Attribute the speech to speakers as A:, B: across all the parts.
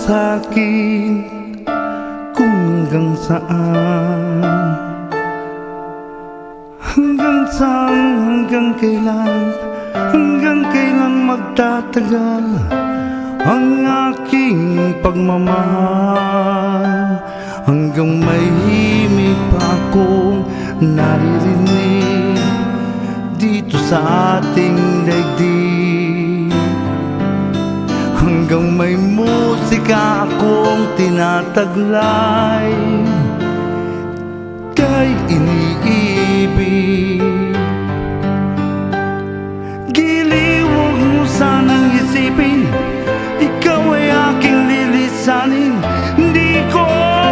A: sa'kin kung hanggang saan, hanggang saan, hanggang kailan magtatagal ang aking pagmamahal, hanggang may himig pa akong naririnig dito sa ating daigdig, hanggang may musika akong tinataglay kay iniibig. Giliw, huwag mo sanang isipin ikaw ay aking lilisanin. Hindi ko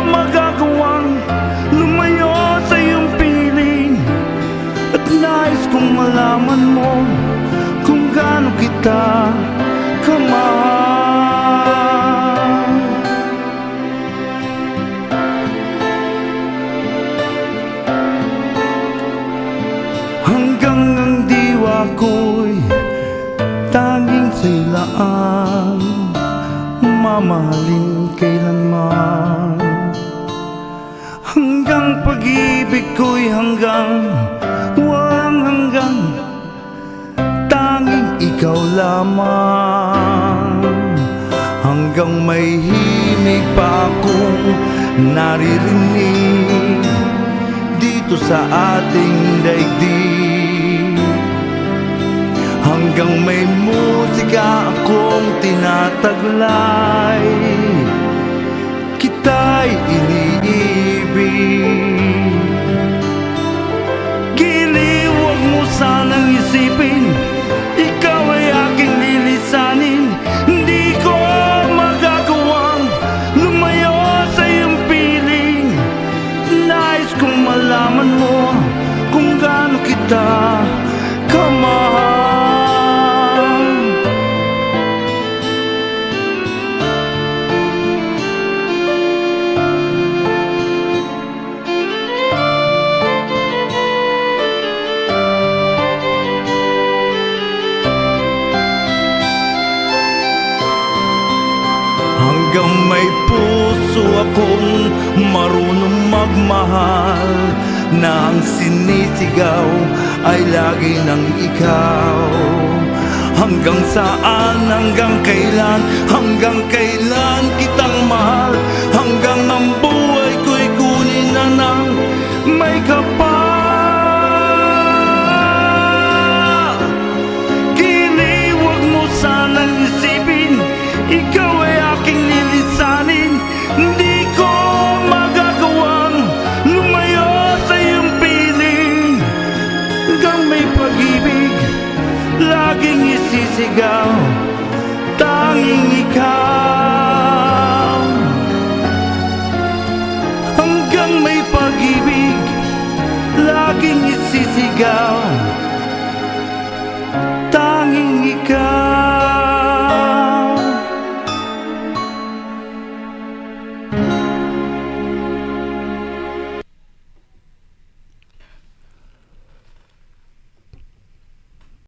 A: magagawang lumayo sa iyong piling, at nais kong malaman mo kung gaano kita kamahal. Hanggang ang diwa ko'y tanging sa'y laan, mamahalin kailanman. Hanggang pag-ibig ko'y hanggang walang hanggan, tanging ikaw lamang. Hanggang may himig pa akong naririnig dito sa ating daigdig, hanggang may musika akong tinataglay, kita'y iniibig. Giliw, huwag mo sanang isipin ikaw ay aking lilisanin. Hindi ko magagawang lumayo sa iyong piling, nais kong malaman mo kung gaano kita kamahal. Hanggang may puso akong marunong magmahal, na ang sinisigaw ay lagi ng ikaw. Hanggang saan, hanggang kailan kitang mahal, hanggang ang buhay ko'y kunin na ng may kapal. Giliw, huwag mo sanang isipin ikaw ay aking lilisanin. Hindi ko magagawang lumayo sa iyong piling, hanggang may pag-ibig laging isisigaw, tanging ikaw. Hanggang may pag-ibig laging isisigaw,